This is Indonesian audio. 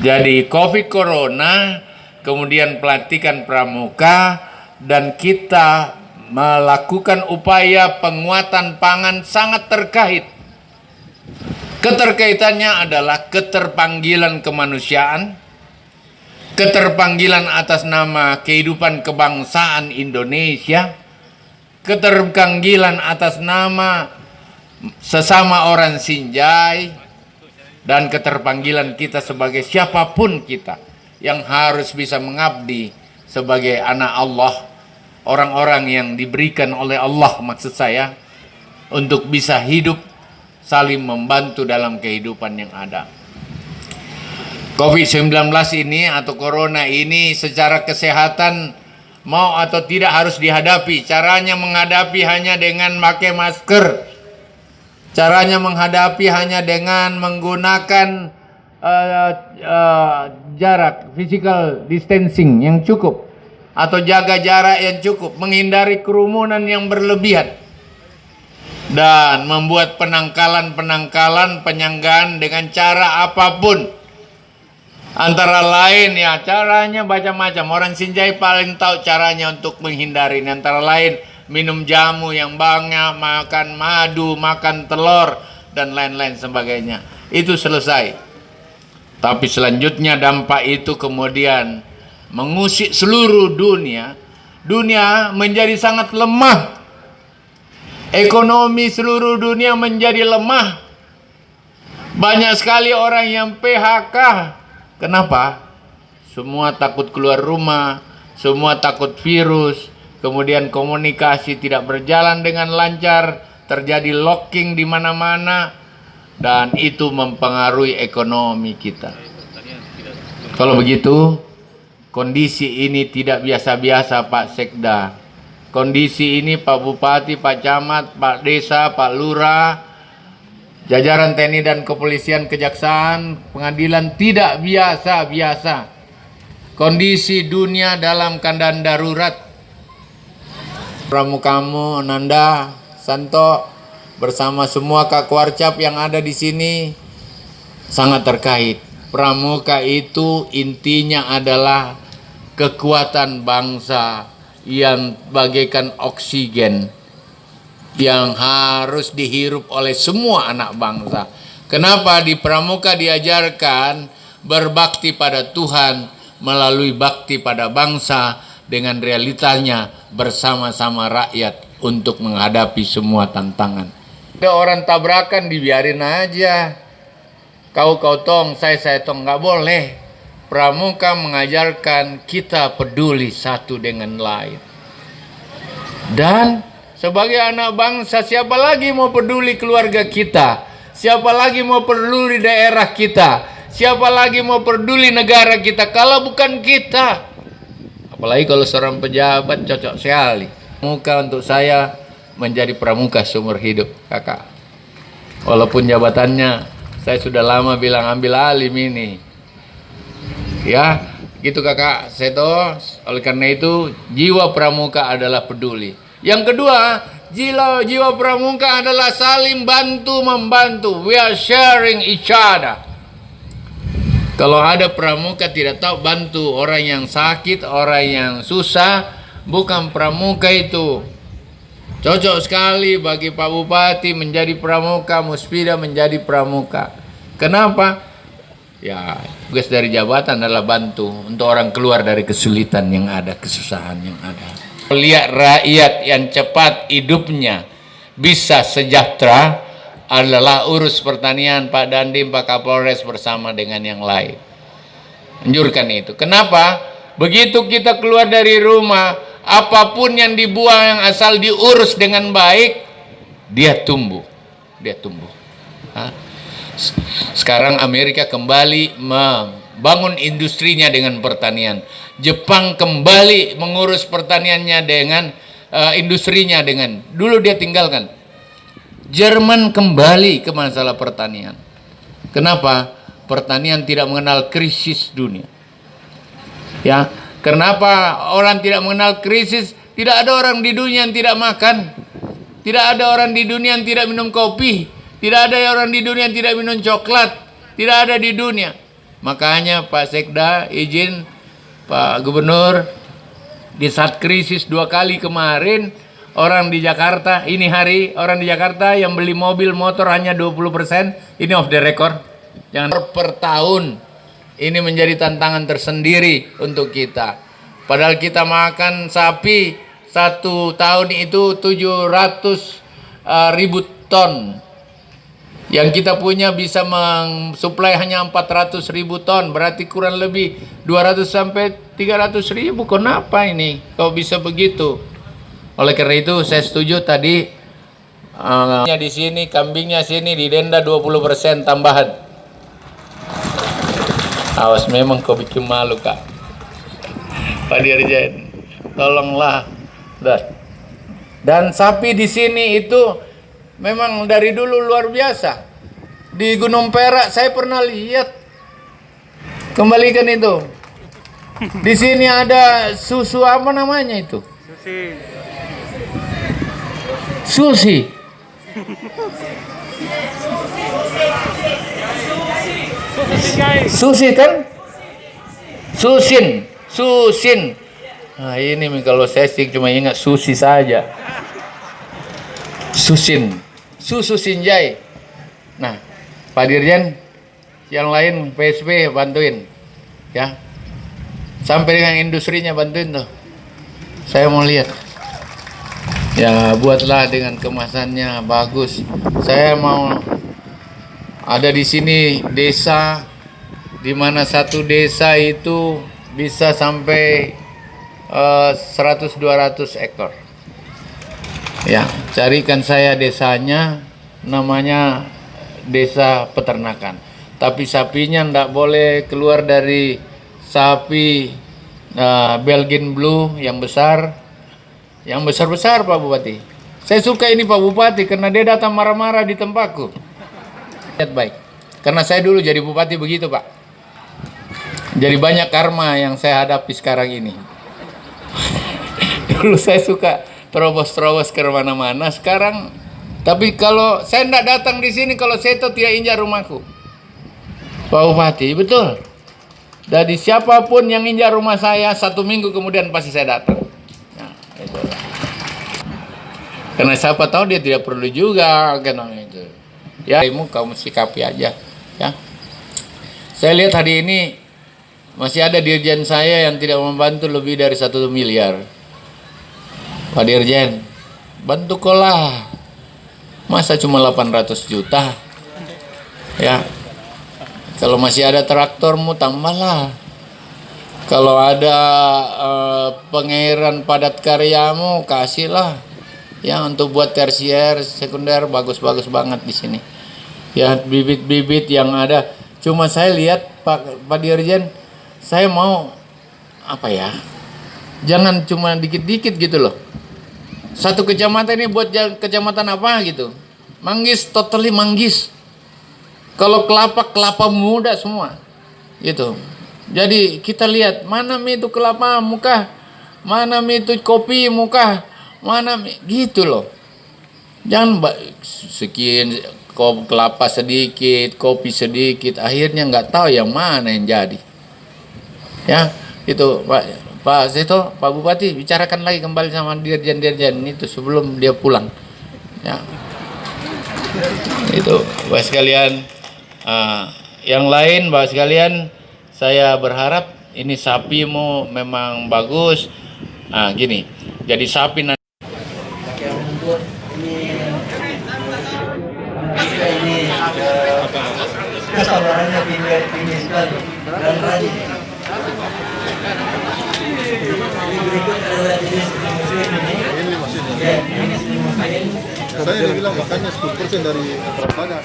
Jadi COVID Corona, kemudian pelantikan pramuka, dan kita melakukan upaya penguatan pangan sangat terkait. Keterkaitannya adalah keterpanggilan kemanusiaan, keterpanggilan atas nama kehidupan kebangsaan Indonesia, keterpanggilan atas nama sesama orang Sinjai, dan keterpanggilan kita sebagai siapapun kita yang harus bisa mengabdi sebagai anak Allah, orang-orang yang diberikan oleh Allah maksud saya, untuk bisa hidup saling membantu dalam kehidupan yang ada. COVID-19 ini atau Corona ini secara kesehatan mau atau tidak harus dihadapi. Caranya menghadapi hanya dengan pakai masker. Caranya menghadapi hanya dengan menggunakan jarak, physical distancing yang cukup, atau jaga jarak yang cukup, menghindari kerumunan yang berlebihan, dan membuat penangkalan penyanggaan dengan cara apapun. Antara lain ya caranya macam-macam. Orang Sinjai paling tahu caranya untuk menghindari. Antara lain minum jamu yang banyak, makan madu, makan telur, dan lain-lain sebagainya. Itu selesai. Tapi selanjutnya dampak itu kemudian mengusik seluruh dunia. Dunia menjadi sangat lemah. Ekonomi seluruh dunia menjadi lemah. Banyak sekali orang yang PHK. Kenapa? Semua takut keluar rumah, semua takut virus, kemudian komunikasi tidak berjalan dengan lancar, terjadi locking di mana-mana, dan itu mempengaruhi ekonomi kita. Kalau begitu, kondisi ini tidak biasa-biasa Pak Sekda. Kondisi ini Pak Bupati, Pak Camat, Pak Desa, Pak Lurah, jajaran TNI dan Kepolisian, Kejaksaan, Pengadilan tidak biasa-biasa. Kondisi dunia dalam keadaan darurat. Pramukamu, Nanda, Santo, bersama semua Kak Warcap yang ada di sini sangat terkait. Pramuka itu intinya adalah kekuatan bangsa yang bagaikan oksigen yang harus dihirup oleh semua anak bangsa. Kenapa di Pramuka diajarkan berbakti pada Tuhan melalui bakti pada bangsa dengan realitanya bersama-sama rakyat untuk menghadapi semua tantangan. Ada orang tabrakan dibiarin aja. Kau tong, saya tong, nggak boleh. Pramuka mengajarkan kita peduli satu dengan lain. Dan sebagai anak bangsa, siapa lagi mau peduli keluarga kita? Siapa lagi mau peduli daerah kita? Siapa lagi mau peduli negara kita kalau bukan kita? Apalagi kalau seorang pejabat, cocok sekali. Pramuka untuk saya menjadi pramuka seumur hidup, kakak. Walaupun jabatannya saya sudah lama bilang ambil alim ini. Ya, gitu kakak Seto. Oleh karena itu, jiwa pramuka adalah peduli. Yang kedua, jiwa pramuka adalah saling bantu-membantu. We are sharing each other. Kalau ada pramuka tidak tahu bantu orang yang sakit, orang yang susah, bukan pramuka itu. Cocok sekali bagi Pak Bupati menjadi pramuka, Muspida menjadi pramuka. Kenapa? Ya, tugas dari jabatan adalah bantu untuk orang keluar dari kesulitan yang ada, kesusahan yang ada. Lihat rakyat yang cepat hidupnya bisa sejahtera adalah urus pertanian Pak Dandim, Pak Kapolres bersama dengan yang lain. Anjurkan itu. Kenapa? Begitu kita keluar dari rumah, apapun yang dibuang yang asal diurus dengan baik, dia tumbuh. Dia tumbuh. Sekarang Amerika kembali membangun industrinya dengan pertanian. Jepang kembali mengurus pertaniannya dengan industrinya dengan dulu dia tinggalkan. Jerman kembali ke masalah pertanian. Kenapa? Pertanian tidak mengenal krisis dunia. Ya, kenapa orang tidak mengenal krisis? Tidak ada orang di dunia yang tidak makan. Tidak ada orang di dunia yang tidak minum kopi. Tidak ada orang di dunia yang tidak minum coklat. Tidak ada di dunia. Makanya Pak Sekda izin Pak Gubernur di saat krisis 2 kali kemarin, orang di Jakarta, ini hari orang di Jakarta yang beli mobil motor hanya 20%, ini off the record. Jangan per tahun, ini menjadi tantangan tersendiri untuk kita. Padahal kita makan sapi 1 tahun itu 700.000 ton. Yang kita punya bisa mensuplai hanya 400.000 ton, berarti kurang lebih 200 sampai 300.000. Kenapa ini kok bisa begitu? Oleh karena itu saya setuju tadi di sini kambingnya sini didenda 20% tambahan. Awas, memang kau bikin malu Kak. Pak Dirjen, tolonglah. Dan sapi di sini itu memang dari dulu luar biasa. Di Gunung Perak saya pernah lihat. Kembalikan itu. Di sini ada susu apa namanya itu? Susi. Susi kan? Susin. Nah ini kalau saya sih cuma ingat susi saja. Susu Sinjai. Nah, Pak Dirjen, yang lain PSB bantuin, ya. Sampai dengan industrinya bantuin tuh. Saya mau lihat. Ya, buatlah dengan kemasannya bagus. Saya mau ada di sini desa, di mana satu desa itu bisa sampai 100-200 ekor. Ya, carikan saya desanya, namanya desa peternakan. Tapi sapinya ndak boleh keluar dari sapi Belgian Blue yang besar, yang besar-besar Pak Bupati. Saya suka ini Pak Bupati karena dia datang marah-marah di tempatku. Lihat baik, karena saya dulu jadi bupati begitu Pak. Jadi banyak karma yang saya hadapi sekarang ini. Dulu saya suka terobos-terobos ke mana-mana. Sekarang, tapi kalau saya tidak datang di sini, kalau saya itu tidak injak rumahku, Pak Bupati, betul. Dari siapapun yang injak rumah saya, 1 minggu kemudian pasti saya datang. Nah, itu. Karena siapa tahu dia tidak perlu juga, kan itu. Ya, kamu sikapi aja. Ya. Saya lihat hari ini masih ada dirjen saya yang tidak membantu lebih dari 1 miliar. Pak Dirjen, bantu kolah. Masa cuma 800 juta? Ya. Kalau masih ada traktormu tambahlah. Kalau ada pengairan padat karyamu kasihlah. Ya, untuk buat tersier, sekunder bagus-bagus banget di sini. Ya, bibit-bibit yang ada. Cuma saya lihat Pak Dirjen, saya mau apa ya? Jangan cuma dikit-dikit gitu loh. Satu kecamatan ini buat kecamatan apa gitu. Manggis, totally manggis. Kalau kelapa muda semua. Gitu. Jadi kita lihat mana itu kelapa muka, mana itu kopi muka, mana gitu loh. Jangan sekian kelapa sedikit, kopi sedikit, akhirnya nggak tahu yang mana yang jadi. Ya, itu Pak Seto, Pak Bupati, bicarakan lagi kembali sama dirjen-dirjen itu sebelum dia pulang. Ya. Itu, Bapak sekalian. Yang lain, Bapak sekalian, saya berharap ini sapimu memang bagus. Gini, jadi sapi nanti. Ini kesabarannya tinggi sekali dan rajin. Berikut adalah jenis muslim ini. Ya, jenis muslim. Saya bilang makanya 10% dari berat badan.